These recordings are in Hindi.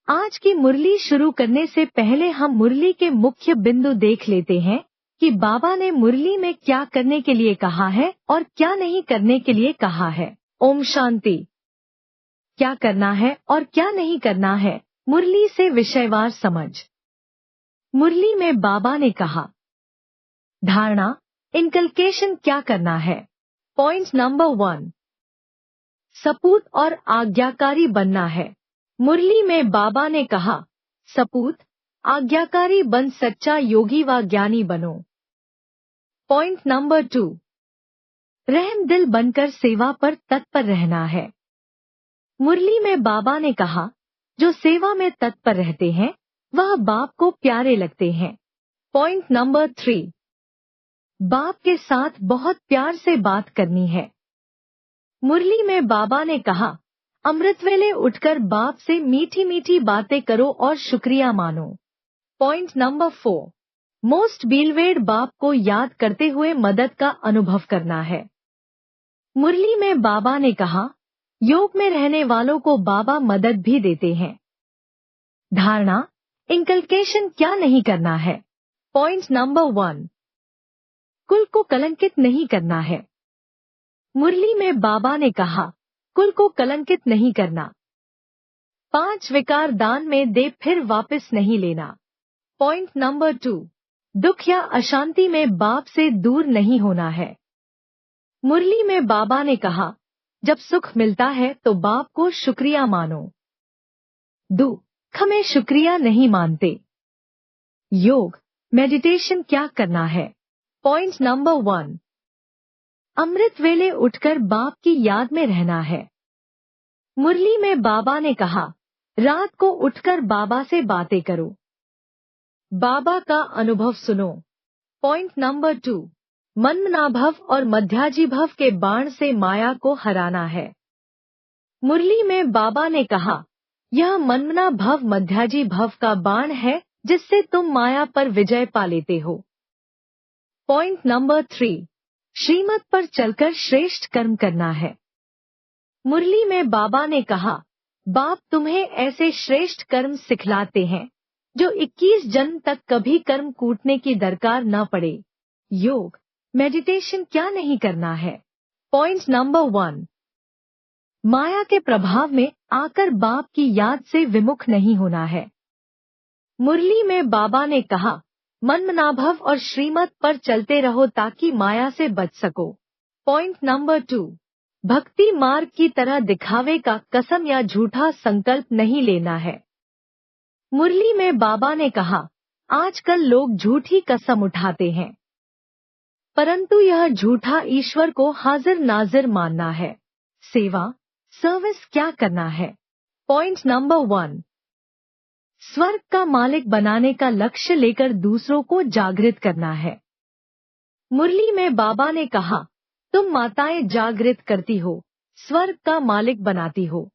आज की मुरली शुरू करने से पहले हम मुरली के मुख्य बिंदु देख लेते हैं कि बाबा ने मुरली में क्या करने के लिए कहा है और क्या नहीं करने के लिए कहा है। ओम शांति। क्या करना है और क्या नहीं करना है, मुरली से विषयवार समझ। मुरली में बाबा ने कहा, धारणा, इनकलकेशन क्या करना है। पॉइंट नंबर 1, सपूत और आज्ञाकारी बनना है। मुरली में बाबा ने कहा, सपूत, आज्ञाकारी बन सच्चा योगी व ज्ञानी बनो। पॉइंट नंबर 2, रहम दिल बनकर सेवा पर तत्पर रहना है। मुरली में बाबा ने कहा, जो सेवा में तत्पर रहते हैं वह बाप को प्यारे लगते हैं। पॉइंट नंबर 3, बाप के साथ बहुत प्यार से बात करनी है। मुरली में बाबा ने कहा, अमृत वेले उठकर बाप से मीठी मीठी बातें करो और शुक्रिया मानो। पॉइंट नंबर 4, मोस्ट बीलवेड बाप को याद करते हुए मदद का अनुभव करना है। मुरली में बाबा ने कहा, योग में रहने वालों को बाबा मदद भी देते हैं। धारणा, इनकलकेशन क्या नहीं करना है। पॉइंट नंबर 1, कुल को कलंकित नहीं करना है। मुरली में बाबा ने कहा, कुल को कलंकित नहीं करना। 5 विकार दान में दे फिर वापस नहीं लेना। पॉइंट नंबर 2, दुख या अशांति में बाप से दूर नहीं होना है। मुरली में बाबा ने कहा, जब सुख मिलता है तो बाप को शुक्रिया मानो, दुख में शुक्रिया नहीं मानते। योग, मेडिटेशन क्या करना है। पॉइंट नंबर 1, अमृत वेले उठकर बाप की याद में रहना है। मुरली में बाबा ने कहा, रात को उठकर बाबा से बातें करो, बाबा का अनुभव सुनो। पॉइंट नंबर 2, मनमनाभव और मध्याजीभव के बाण से माया को हराना है। मुरली में बाबा ने कहा, यह मनमनाभव मध्याजीभव का बाण है जिससे तुम माया पर विजय पा लेते हो। पॉइंट नंबर 3, श्रीमत पर चलकर श्रेष्ठ कर्म करना है। मुरली में बाबा ने कहा, बाप तुम्हें ऐसे श्रेष्ठ कर्म सिखलाते हैं जो 21 जन्म तक कभी कर्म कूटने की दरकार न पड़े। योग, मेडिटेशन क्या नहीं करना है। पॉइंट नंबर 1, माया के प्रभाव में आकर बाप की याद से विमुख नहीं होना है। मुरली में बाबा ने कहा, मनमनाभव और श्रीमत पर चलते रहो ताकि माया से बच सको। पॉइंट नंबर 2, भक्ति मार्ग की तरह दिखावे का कसम या झूठा संकल्प नहीं लेना है। मुरली में बाबा ने कहा, आजकल लोग झूठी कसम उठाते हैं, परंतु यह झूठा ईश्वर को हाजिर नाजिर मानना है। सेवा, सर्विस क्या करना है। पॉइंट नंबर 1, स्वर्ग का मालिक बनाने का लक्ष्य लेकर दूसरों को जागृत करना है। मुरली में बाबा ने कहा, तुम माताएं जागृत करती हो, स्वर्ग का मालिक बनाती हो।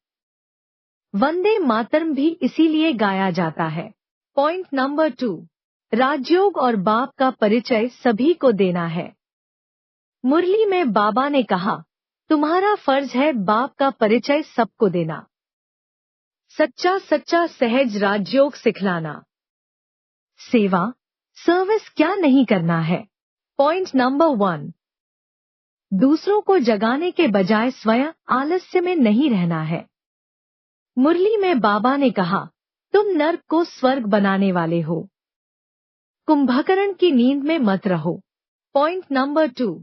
वंदे मातरम भी इसीलिए गाया जाता है। पॉइंट नंबर 2, राजयोग और बाप का परिचय सभी को देना है। मुरली में बाबा ने कहा, तुम्हारा फर्ज है बाप का परिचय सबको देना, सच्चा सच्चा सहज राजयोग सिखलाना। सेवा, सर्विस क्या नहीं करना है। पॉइंट नंबर 1, दूसरों को जगाने के बजाय स्वयं आलस्य में नहीं रहना है। मुरली में बाबा ने कहा, तुम नर्क को स्वर्ग बनाने वाले हो, कुंभकर्ण की नींद में मत रहो। पॉइंट नंबर 2,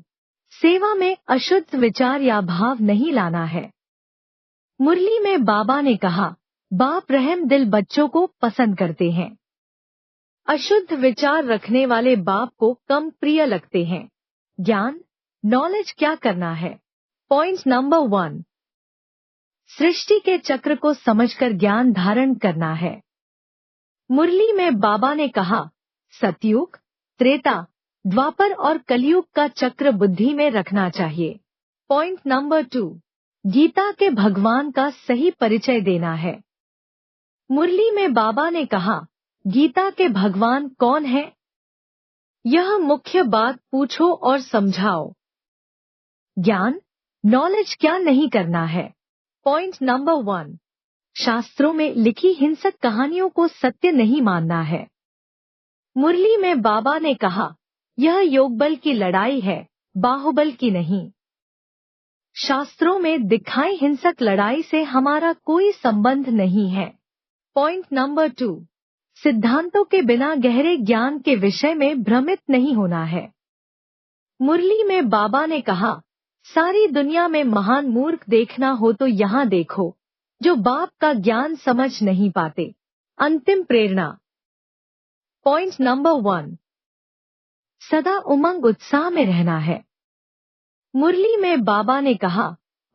सेवा में अशुद्ध विचार या भाव नहीं लाना है। मुरली में बाबा ने कहा, बाप रहम दिल बच्चों को पसंद करते हैं, अशुद्ध विचार रखने वाले बाप को कम प्रिय लगते हैं। ज्ञान, नॉलेज क्या करना है। पॉइंट नंबर 1, सृष्टि के चक्र को समझकर ज्ञान धारण करना है। मुरली में बाबा ने कहा, सतयुग, त्रेता, द्वापर और कलयुग का चक्र बुद्धि में रखना चाहिए। पॉइंट नंबर 2, गीता के भगवान का सही परिचय देना है। मुरली में बाबा ने कहा, गीता के भगवान कौन है, यह मुख्य बात पूछो और समझाओ। ज्ञान, नॉलेज क्या नहीं करना है। पॉइंट नंबर 1, शास्त्रों में लिखी हिंसक कहानियों को सत्य नहीं मानना है। मुरली में बाबा ने कहा, यह योगबल की लड़ाई है, बाहुबल की नहीं। शास्त्रों में दिखाई हिंसक लड़ाई से हमारा कोई संबंध नहीं है। पॉइंट नंबर 2, सिद्धांतों के बिना गहरे ज्ञान के विषय में भ्रमित नहीं होना है। मुरली में बाबा ने कहा, सारी दुनिया में महान मूर्ख देखना हो तो यहाँ देखो, जो बाप का ज्ञान समझ नहीं पाते। अंतिम प्रेरणा। पॉइंट नंबर 1, सदा उमंग उत्साह में रहना है। मुरली में बाबा ने कहा,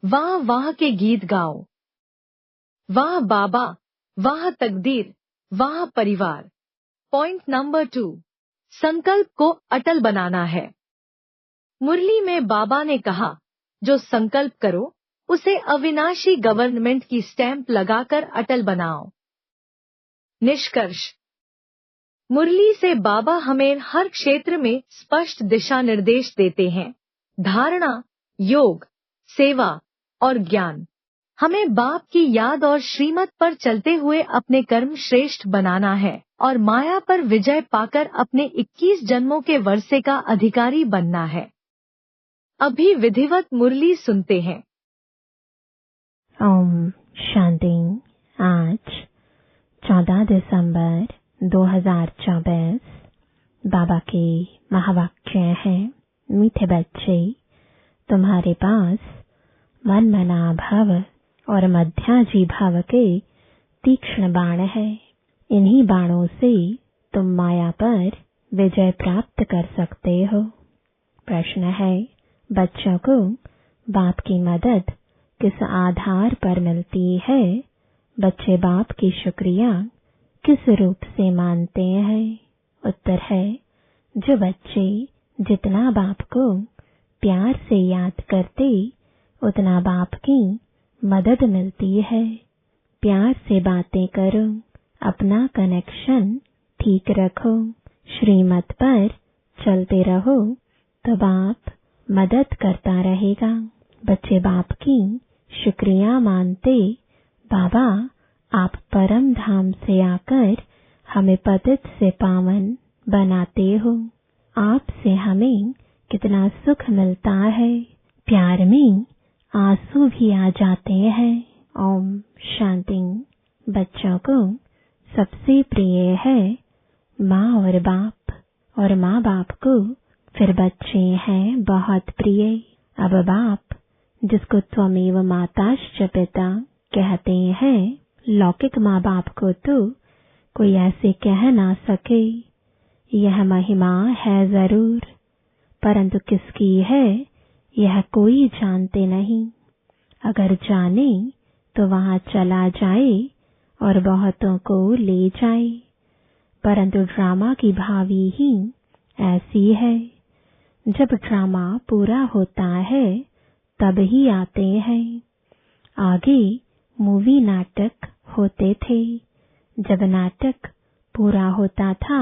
वाह वाह के गीत गाओ, वाह बाबा, वाह तकदीर, वाह परिवार। पॉइंट नंबर 2, संकल्प को अटल बनाना है। मुरली में बाबा ने कहा, जो संकल्प करो उसे अविनाशी गवर्नमेंट की स्टैंप लगाकर अटल बनाओ। निष्कर्ष। मुरली से बाबा हमें हर क्षेत्र में स्पष्ट दिशा निर्देश देते हैं। धारणा, योग, सेवा और ज्ञान। हमें बाप की याद और श्रीमत पर चलते हुए अपने कर्म श्रेष्ठ बनाना है और माया पर विजय पाकर अपने 21 जन्मों के वर्षे का अधिकारी बनना है। अभी विधिवत मुरली सुनते हैं। ओम शांति। आज 14 दिसंबर 2024 बाबा के महावाक्य हैं, मीठे बच्चे, तुम्हारे पास मन मना भव और मध्याजी भव के तीक्ष्ण बाण है। इन्हीं बाणों से तुम माया पर विजय प्राप्त कर सकते हो। प्रश्न है, बच्चों को बाप की मदद किस आधार पर मिलती है? बच्चे बाप की शुक्रिया किस रूप से मानते हैं? उत्तर है, जो बच्चे जितना बाप को प्यार से याद करते उतना बाप की मदद मिलती है। प्यार से बातें करो, अपना कनेक्शन ठीक रखो, श्रीमत पर चलते रहो तो बाप मदद करता रहेगा। बच्चे बाप की शुक्रिया मानते, बाबा आप परम धाम से आकर हमें पतित से पावन बनाते हो। आपसे हमें कितना सुख मिलता है, प्यार में आंसू भी आ जाते हैं। ओम शांति। बच्चों को सबसे प्रिय है माँ और बाप, और माँ बाप को फिर बच्चे हैं बहुत प्रिय। अब बाप, जिसको त्वमेव माताश्च पिता कहते हैं, लौकिक माँ बाप को तो कोई ऐसे कह ना सके। यह महिमा है जरूर, परंतु किसकी है यह कोई जानते नहीं। अगर जाने तो वहां चला जाए और बहुतों को ले जाए, परंतु ड्रामा की भावी ही ऐसी है। जब ड्रामा पूरा होता है तब ही आते हैं। आगे मूवी नाटक होते थे। जब नाटक पूरा होता था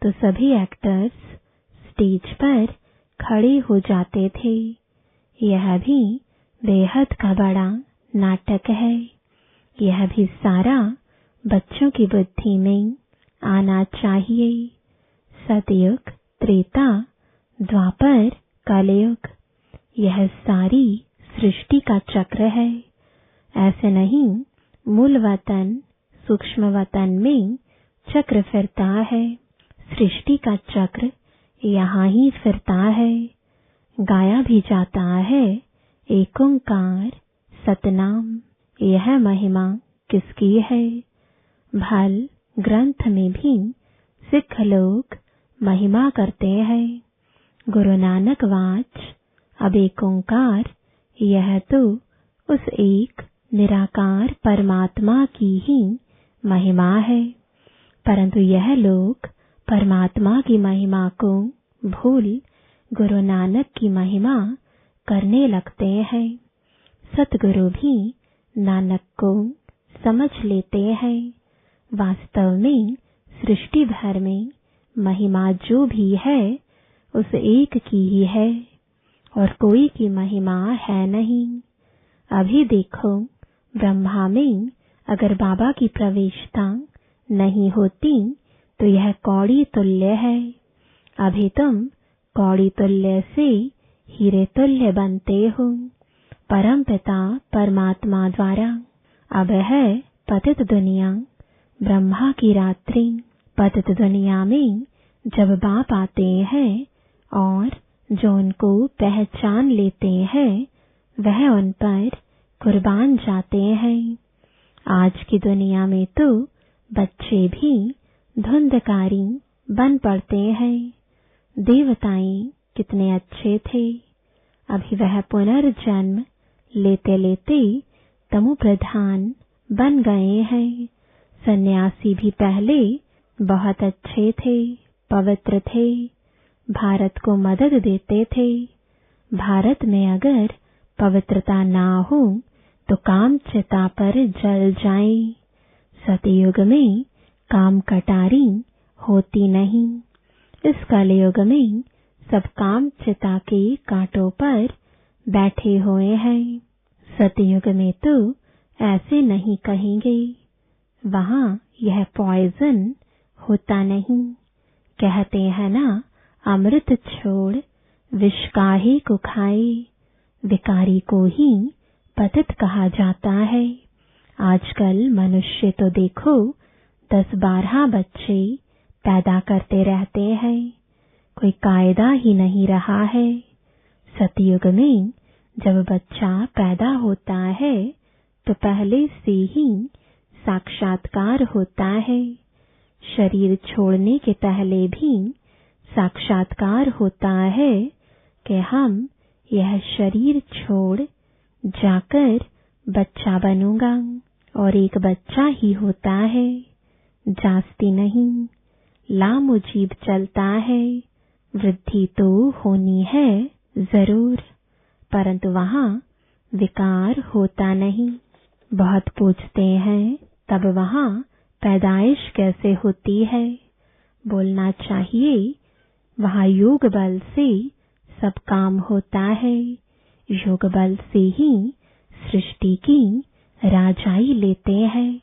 तो सभी एक्टर्स स्टेज पर खड़े हो जाते थे। यह भी बेहद का बड़ा नाटक है। यह भी सारा बच्चों की बुद्धि में आना चाहिए। सतयुग, त्रेता, द्वापर, कलयुग, यह सारी सृष्टि का चक्र है। ऐसे नहीं मूल वतन सूक्ष्म वतन में चक्र फिरता है। सृष्टि का चक्र यहाँ ही फिरता है। गाया भी जाता है एक ओंकार सतनाम। यह महिमा किसकी है? भल ग्रंथ में भी सिख लोग महिमा करते हैं। गुरु नानक वाच अब एक ओंकार, यह तो उस एक निराकार परमात्मा की ही महिमा है। परंतु यह लोग परमात्मा की महिमा को भूल गुरु नानक की महिमा करने लगते हैं। सतगुरु भी नानक को समझ लेते हैं। वास्तव में सृष्टि भर में महिमा जो भी है उस एक की ही है और कोई की महिमा है नहीं। अभी देखो ब्रह्मा में अगर बाबा की प्रवेशता नहीं होती तो यह कौड़ी तुल्य है। अभी तुम कौड़ी तुल्य से हीरे तुल्य बनते हो परम पिता परमात्मा द्वारा। अब है पतित दुनिया, ब्रह्मा की रात्रि। पतित दुनिया में जब बाप आते हैं और जो उनको पहचान लेते हैं वह उन पर कुर्बान जाते हैं। आज की दुनिया में तो बच्चे भी धुंधकारी बन पड़ते हैं। देवताएं कितने अच्छे थे, अभी वह पुनर्जन्म लेते लेते तमो प्रधान बन गए हैं। सन्यासी भी पहले बहुत अच्छे थे, पवित्र थे, भारत को मदद देते थे। भारत में अगर पवित्रता ना हो तो काम चिता पर जल जाए। सतयुग में काम कटारी होती नहीं। इस कलयुग में सब काम चिता के कांटों पर बैठे हुए हैं। सतयुग में तो ऐसे नहीं कहेंगे, वहां यह पॉइजन होता नहीं। कहते हैं ना, अमृत छोड़ विष काहे को खाए। विकारी को ही पतित कहा जाता है। आजकल मनुष्य तो देखो 10-12 बच्चे पैदा करते रहते हैं, कोई कायदा ही नहीं रहा है। सतयुग में जब बच्चा पैदा होता है तो पहले से ही साक्षात्कार होता है। शरीर छोड़ने के पहले भी साक्षात्कार होता है कि हम यह शरीर छोड़ जाकर बच्चा बनूंगा, और एक बच्चा ही होता है, जास्ती नहीं। लामुजीब चलता है। वृद्धि तो होनी है जरूर, परंतु वहां विकार होता नहीं। बहुत पूछते हैं तब वहां पैदाइश कैसे होती है। बोलना चाहिए वहां योग बल से सब काम होता है। योग बल से ही सृष्टि की राजाई लेते हैं।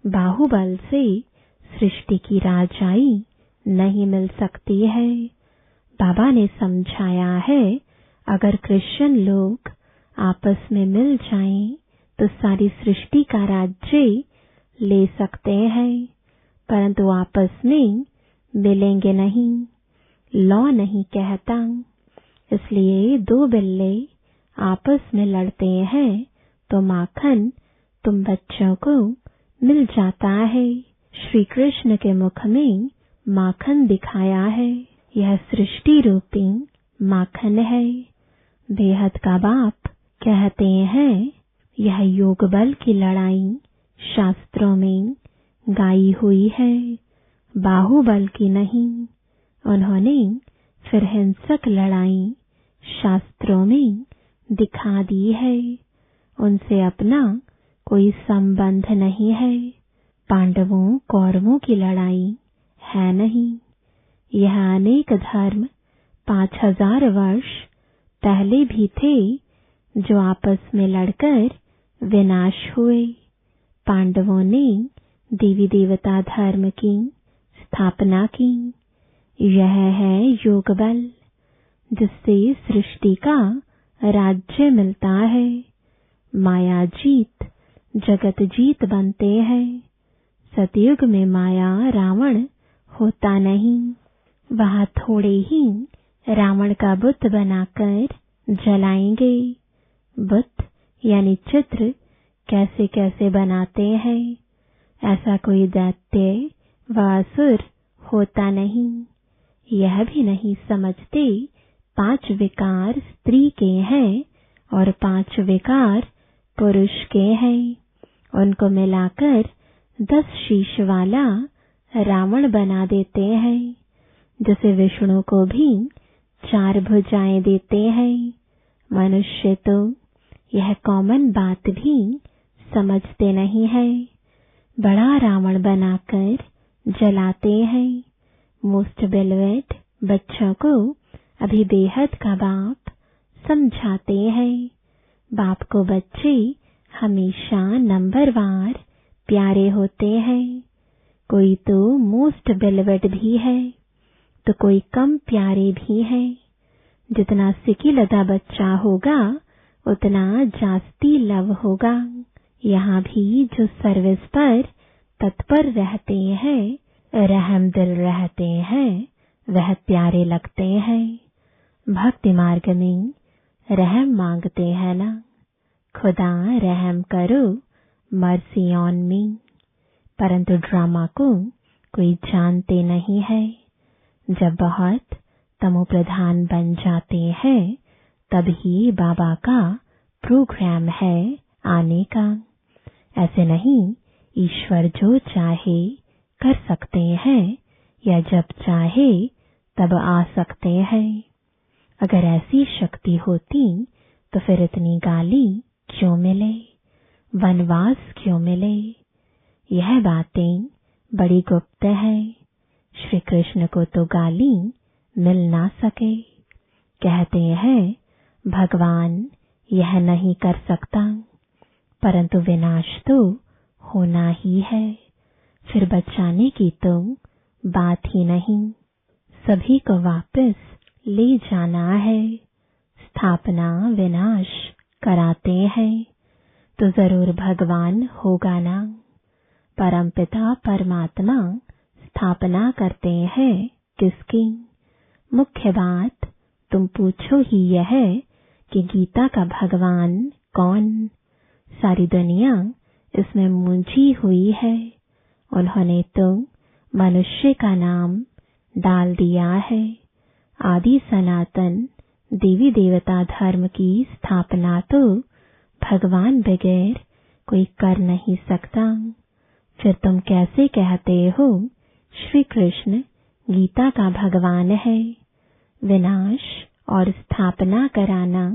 बाहुबल से सृष्टि की राजाई नहीं मिल सकती है। बाबा ने समझाया है, अगर क्रिश्चियन लोग आपस में मिल जाएं तो सारी सृष्टि का राज्य ले सकते हैं, परंतु आपस में मिलेंगे नहीं। लॉ नहीं कहता। इसलिए 2 बिल्ले आपस में लड़ते हैं तो माखन तुम बच्चों को मिल जाता है। श्री कृष्ण के मुख में माखन दिखाया है। यह सृष्टि रूपी माखन है। बेहद का बाप कहते हैं, यह योग बल की लड़ाई शास्त्रों में गाई हुई है, बाहुबल की नहीं। उन्होंने फिर हिंसक लड़ाई शास्त्रों में दिखा दी है। उनसे अपना कोई संबंध नहीं है। पांडवों कौरवों की लड़ाई है नहीं। यह अनेक धर्म 5000 वर्ष पहले भी थे जो आपस में लड़कर विनाश हुए। पांडवों ने देवी देवता धर्म की स्थापना की। यह है योग बल, जिससे सृष्टि का राज्य मिलता है। माया जीत जगत जीत बनते हैं। सतयुग में माया रावण होता नहीं। वहां थोड़े ही रावण का बुत बनाकर जलाएंगे। बुत यानी चित्र कैसे कैसे बनाते हैं। ऐसा कोई दैत्य व असुर होता नहीं। यह भी नहीं समझते 5 विकार स्त्री के हैं और 5 विकार पुरुष के हैं। उनको मिलाकर 10 शीश वाला रावण बना देते हैं। जैसे विष्णु को भी 4 भुजाएं देते हैं। मनुष्य तो यह कॉमन बात भी समझते नहीं है। बड़ा रावण बनाकर जलाते हैं। मोस्ट बेलवेट बच्चों को अभी बेहद का बाप समझाते हैं। बाप को बच्चे हमेशा नंबरवार प्यारे होते हैं, कोई तो मोस्ट बेलवेट भी है तो कोई कम प्यारे भी है। जितना सिकिलदा बच्चा होगा उतना जास्ती लव होगा। यहाँ भी जो सर्विस पर तत्पर रहते हैं, रहम दिल रहते हैं, वह प्यारे लगते हैं। भक्ति मार्ग में रहम मांगते हैं ना, खुदा रहम करो मर्सी ऑन मी। परंतु ड्रामा को कोई जानते नहीं है। जब बहुत तमो प्रधान बन जाते हैं तभी बाबा का प्रोग्राम है आने का। ऐसे नहीं, ईश्वर जो चाहे कर सकते हैं या जब चाहे तब आ सकते हैं। अगर ऐसी शक्ति होती तो फिर इतनी गाली क्यों मिले, वनवास क्यों मिले? यह बातें बड़ी गुप्त है। श्री कृष्ण को तो गाली मिल ना सके। कहते हैं भगवान यह नहीं कर सकता, परंतु विनाश तो होना ही है। फिर बचाने की तो बात ही नहीं, सभी को वापस ले जाना है। स्थापना विनाश कराते हैं तो जरूर भगवान होगा ना। परमपिता परमात्मा स्थापना करते हैं किसकी? मुख्य बात तुम पूछो ही यह कि गीता का भगवान कौन? सारी दुनिया इसमें मूंझी हुई है। उन्होंने तो मनुष्य का नाम डाल दिया है। आदि सनातन देवी देवता धर्म की स्थापना तो भगवान बगैर कोई कर नहीं सकता। फिर तुम कैसे कहते हो श्री कृष्ण गीता का भगवान है? विनाश और स्थापना कराना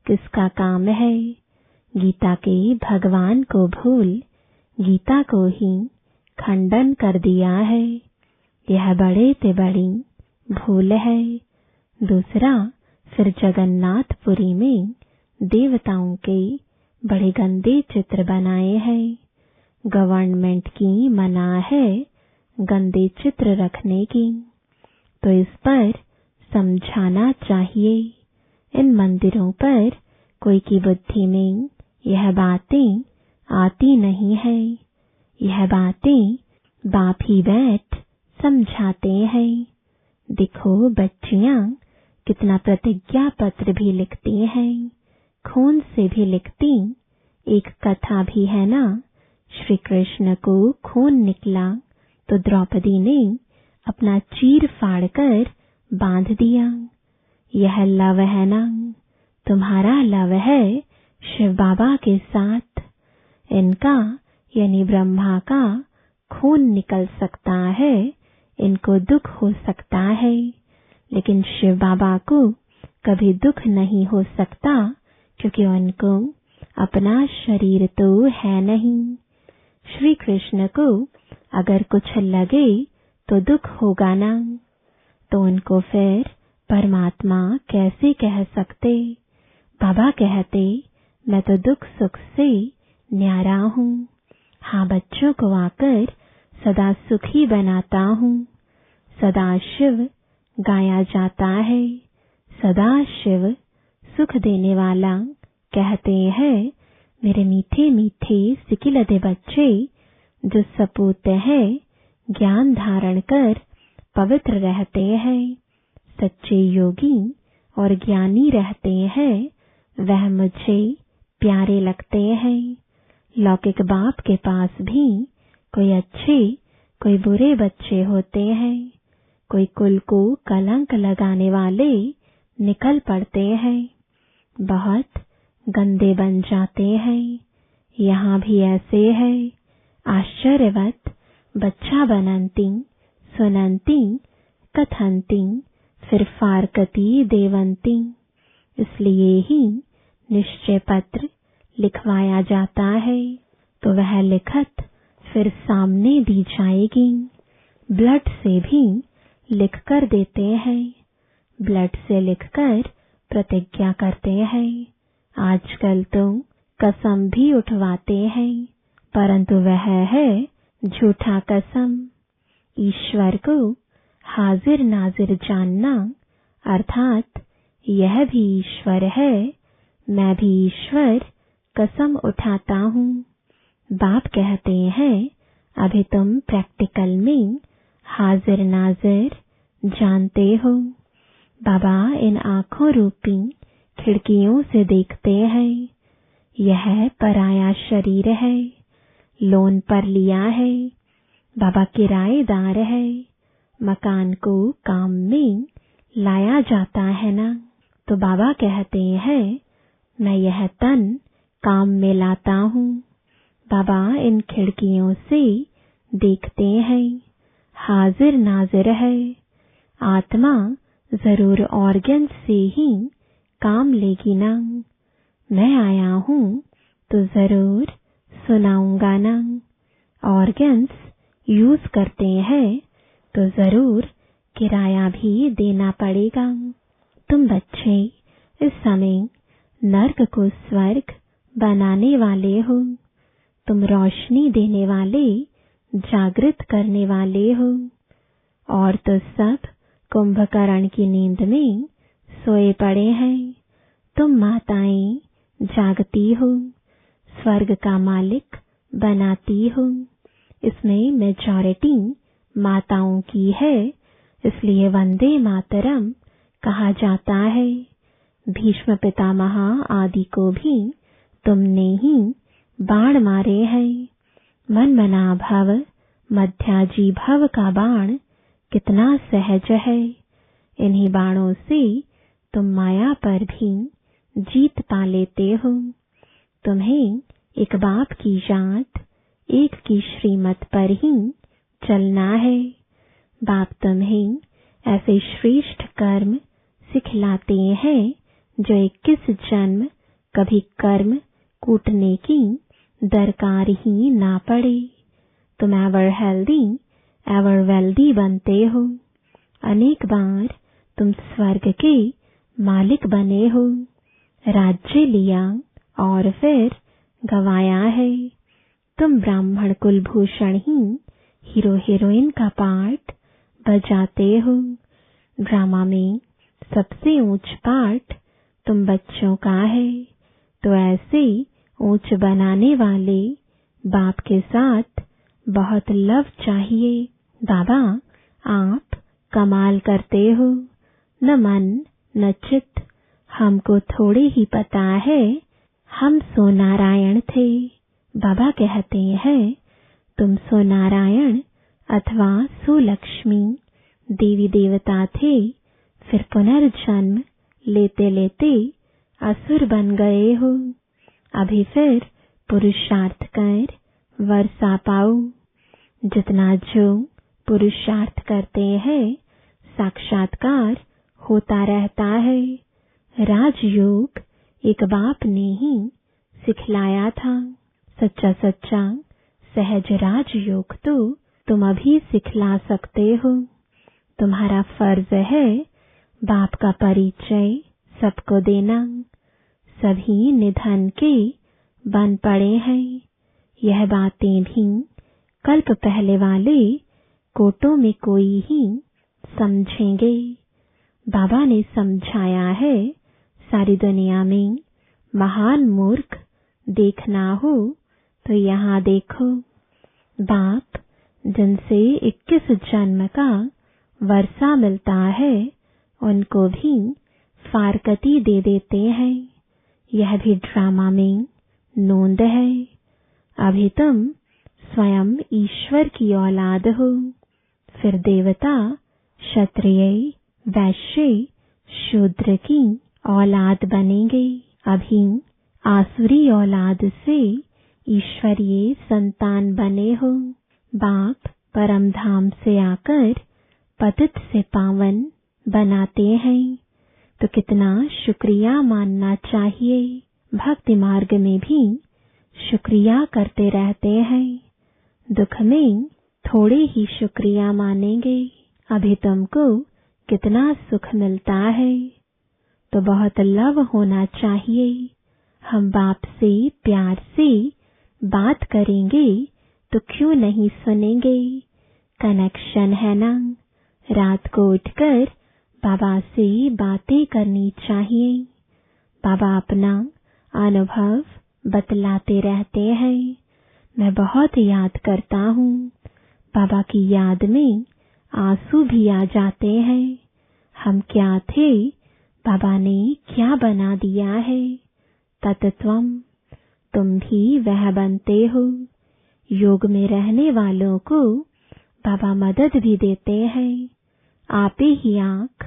किसका काम है? गीता के भगवान को भूल गीता को ही खंडन कर दिया है। यह बड़े ते बड़ी भूल है। दूसरा, फिर जगन्नाथपुरी में देवताओं के बड़े गंदे चित्र बनाए हैं। गवर्नमेंट की मना है गंदे चित्र रखने की, तो इस पर समझाना चाहिए। इन मंदिरों पर कोई की बुद्धि में यह बातें आती नहीं है। यह बातें बाप ही बैठ समझाते हैं। देखो बच्चियां कितना प्रतिज्ञा पत्र भी लिखती हैं, खून से भी लिखती। एक कथा भी है ना, श्री कृष्ण को खून निकला तो द्रौपदी ने अपना चीर फाड़कर बांध दिया। यह लव है ना, तुम्हारा लव है शिव बाबा के साथ। इनका यानी ब्रह्मा का खून निकल सकता है, इनको दुख हो सकता है, लेकिन शिव बाबा को कभी दुख नहीं हो सकता, क्योंकि उनको अपना शरीर तो है नहीं। श्री कृष्ण को अगर कुछ लगे तो दुख होगा ना, तो उनको फिर परमात्मा कैसे कह सकते? बाबा कहते मैं तो दुख सुख से न्यारा हूँ। हाँ, बच्चों को आकर सदा सुखी बनाता हूँ। सदा शिव गाया जाता है, सदा शिव सुख देने वाला। कहते हैं मेरे मीठे मीठे सिकिलदे बच्चे जो सपूत है ज्ञान धारण कर पवित्र रहते हैं, सच्चे योगी और ज्ञानी रहते हैं, वह मुझे प्यारे लगते हैं। लौकिक बाप के पास भी कोई अच्छे कोई बुरे बच्चे होते हैं। कोई कुल को कलंक लगाने वाले निकल पड़ते हैं, बहुत गंदे बन जाते हैं। यहाँ भी ऐसे है। आश्चर्यवत बच्चा बनंती सुनंती कथंती फिर फारकती देवंती। इसलिए ही निश्चय पत्र लिखवाया जाता है, तो वह लिखत फिर सामने दी जाएगी। ब्लड से भी लिखकर देते हैं, ब्लड से लिखकर प्रतिज्ञा करते हैं। आजकल तो कसम भी उठवाते हैं, परंतु वह है झूठा कसम। ईश्वर को हाजिर नाजिर जानना अर्थात यह भी ईश्वर है, मैं भी ईश्वर, कसम उठाता हूँ। बाप कहते हैं अभी तुम प्रैक्टिकल में हाजिर नाजिर जानते हो। बाबा इन आंखों रूपी खिड़कियों से देखते हैं। यह पराया शरीर है, लोन पर लिया है। बाबा किराएदार है। मकान को काम में लाया जाता है ना, तो बाबा कहते हैं मैं यह तन काम में लाता हूँ। बाबा इन खिड़कियों से देखते हैं, हाजिर नाजिर है। आत्मा जरूर ऑर्गन से ही काम लेगी ना। मैं आया हूँ तो जरूर सुनाऊंगा ना। ऑर्गन्स यूज करते हैं तो जरूर किराया भी देना पड़ेगा। तुम बच्चे इस समय नर्क को स्वर्ग बनाने वाले हो। तुम रोशनी देने वाले, जागृत करने वाले हो। और तो सब कुंभकर्ण की नींद में सोए पड़े हैं। तुम माताएं जागती हो, स्वर्ग का मालिक बनाती हो। इसमें मेजॉरिटी माताओं की है, इसलिए वंदे मातरम कहा जाता है। भीष्म पितामह आदि को भी तुमने ही बाण मारे हैं। मन मना भव मध्याजी भव का बाण कितना सहज है। इन्हीं बाणों से तुम माया पर भी जीत पा लेते हो। तुम्हें एक बाप की जात, एक की श्रीमत पर ही चलना है। बाप तुम्हें ऐसे श्रेष्ठ कर्म सिखलाते हैं जो 21 जन्म कभी कर्म कूटने की दरकार ही ना पड़े। तुम एवर हेल्दी एवर वेल्दी बनते हो। अनेक बार तुम स्वर्ग के मालिक बने हो, राज्य लिया और फिर गवाया है। तुम ब्राह्मण कुलभूषण ही हीरो हीरोइन का पार्ट बजाते हो। ड्रामा में सबसे ऊंच पार्ट तुम बच्चों का है, तो ऐसे ऊंच बनाने वाले बाप के साथ बहुत लव चाहिए। बाबा आप कमाल करते हो, न मन न चित्त। हमको थोड़े ही पता है हम सो नारायण थे। बाबा कहते हैं तुम सो नारायण अथवा सुलक्ष्मी देवी देवता थे, फिर पुनर्जन्म लेते लेते असुर बन गए हो। अभी फिर पुरुषार्थ कर वर्षा पाओ। जितना जो पुरुषार्थ करते हैं साक्षात्कार होता रहता है। राजयोग एक बाप ने ही सिखलाया था। सच्चा सच्चा सहज राजयोग तो तुम अभी सिखला सकते हो। तुम्हारा फर्ज है बाप का परिचय सबको देना। सभी निधन के बन पड़े हैं। यह बातें भी कल्प पहले वाले कोटों में कोई ही समझेंगे। बाबा ने समझाया है सारी दुनिया में महान मूर्ख देखना हो तो यहाँ देखो। बाप जिनसे 21 जन्म का वर्षा मिलता है उनको भी फारकती दे देते हैं। यह भी ड्रामा में नोंद है। अभी तुम स्वयं ईश्वर की औलाद हो, फिर देवता, क्षत्रिय, वैश्य, शूद्र की औलाद बनेंगे। अभी आसुरी औलाद से ईश्वरीय संतान बने हो। बाप परम धाम से आकर पतित से पावन बनाते हैं, तो कितना शुक्रिया मानना चाहिए। भक्ति मार्ग में भी शुक्रिया करते रहते हैं। दुख में थोड़े ही शुक्रिया मानेंगे। अभी तुमको कितना सुख मिलता है, तो बहुत लव होना चाहिए। हम बाप से प्यार से बात करेंगे तो क्यों नहीं सुनेंगे। कनेक्शन है ना। रात को उठकर बाबा से बातें करनी चाहिए। बाबा अपना अनुभव बतलाते रहते हैं। मैं बहुत याद करता हूँ। बाबा की याद में आंसू भी आ जाते हैं। हम क्या थे, बाबा ने क्या बना दिया है। तत्त्वम, तुम भी वह बनते हो। योग में रहने वालों को बाबा मदद भी देते हैं। आपे ही आंख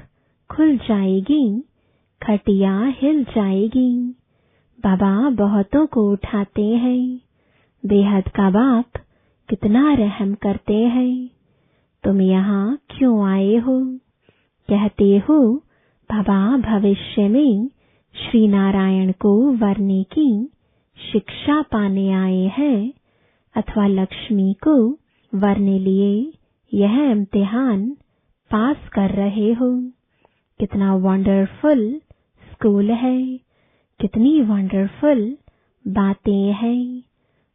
खुल जाएगी, खटिया हिल जाएगी। बाबा बहुतों को उठाते हैं। बेहद का बाप कितना रहम करते हैं। तुम यहाँ क्यों आए हो? कहते हो बाबा भविष्य में श्री नारायण को वरने की शिक्षा पाने आए हैं, अथवा लक्ष्मी को वरने लिए यह इम्तिहान पास कर रहे हो। कितना वंडरफुल स्कूल है, कितनी वंडरफुल बातें हैं।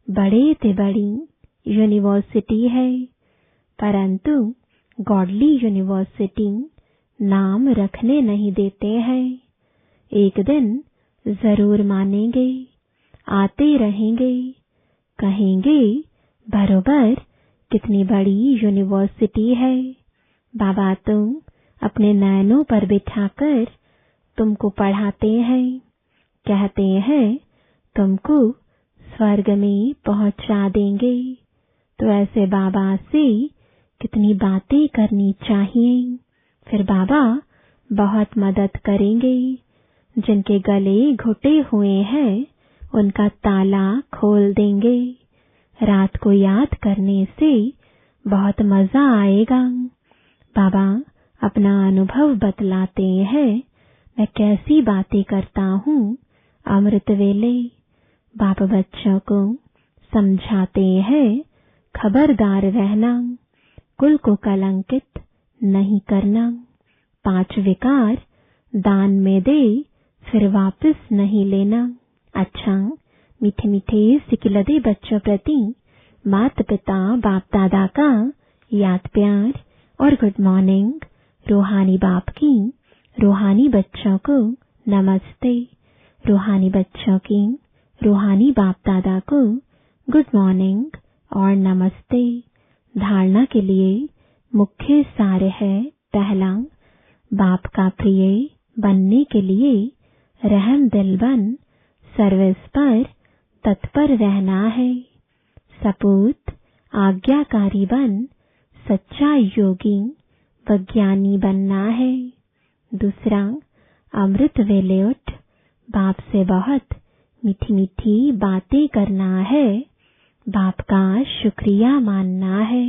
बड़े से बड़ी यूनिवर्सिटी है, परंतु गॉडली यूनिवर्सिटी नाम रखने नहीं देते हैं। एक दिन जरूर मानेंगे, आते रहेंगे, कहेंगे बरोबर कितनी बड़ी यूनिवर्सिटी है। बाबा तुम अपने नैनों पर बिठाकर तुमको पढ़ाते हैं, कहते हैं तुमको स्वर्ग में पहुंचा देंगे। तो ऐसे बाबा से कितनी बातें करनी चाहिए। फिर बाबा बहुत मदद करेंगे। जिनके गले घुटे हुए हैं उनका ताला खोल देंगे। रात को याद करने से बहुत मजा आएगा। बाबा अपना अनुभव बतलाते हैं। मैं कैसी बातें करता हूँ अमृत वेले। बाप बच्चों को समझाते हैं, खबरदार रहना, कुल को कलंकित नहीं करना। 5 विकार दान में दे, फिर वापस नहीं लेना। अच्छा, मीठे मीठे सिकिलदे बच्चों प्रति माता पिता बाप दादा का याद प्यार और गुड मॉर्निंग। रूहानी बाप की रूहानी बच्चों को नमस्ते। रूहानी बच्चों की रूहानी बाप दादा को गुड मॉर्निंग और नमस्ते। धारणा के लिए मुख्य सार है। पहला, बाप का प्रिय बनने के लिए रहम दिल बन सर्विस पर तत्पर रहना है। सपूत आज्ञाकारी बन सच्चा योगी विज्ञानी बनना है। दूसरा, अमृत वेले उठ बाप से बहुत मीठी मीठी बातें करना है। बाप का शुक्रिया मानना है।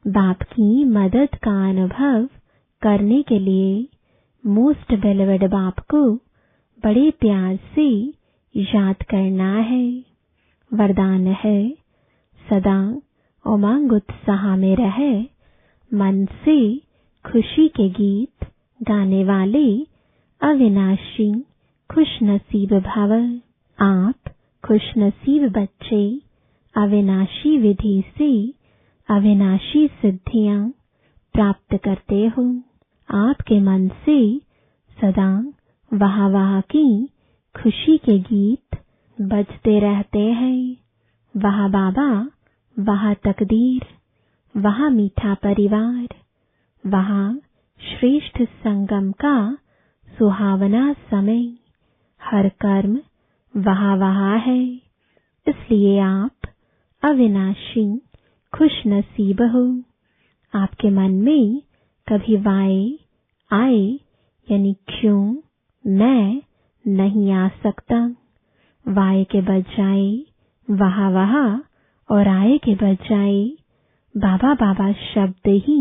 बाप की मदद का अनुभव करने के लिए मोस्ट बेलवेड बाप को बड़े प्यार से याद करना है। वरदान है, सदा उमंग उत्साह में रहे, मन से खुशी के गीत गाने वाले अविनाशी खुशनसीब भव। आप खुशनसीब बच्चे अविनाशी विधि से अविनाशी सिद्धियां प्राप्त करते हो। आपके मन से सदा वाह वाह की खुशी के गीत बजते रहते हैं। वाह बाबा, वाह तकदीर, वाह मीठा परिवार, वाह श्रेष्ठ संगम का सुहावना समय। हर कर्म वाह वाह है, इसलिए आप अविनाशी खुशनसीब हो। आपके मन में कभी वाय आए यानी क्यों मैं नहीं आ सकता। वाय के बजाय वाह वाह और आए के बजाय बाबा बाबा शब्द ही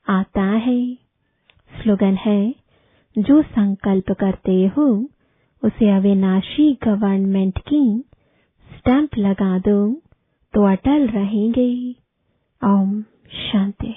आता है। स्लोगन है, जो संकल्प करते हो उसे अविनाशी गवर्नमेंट की स्टैंप लगा दो तो अटल रहेंगे। ओम शांति।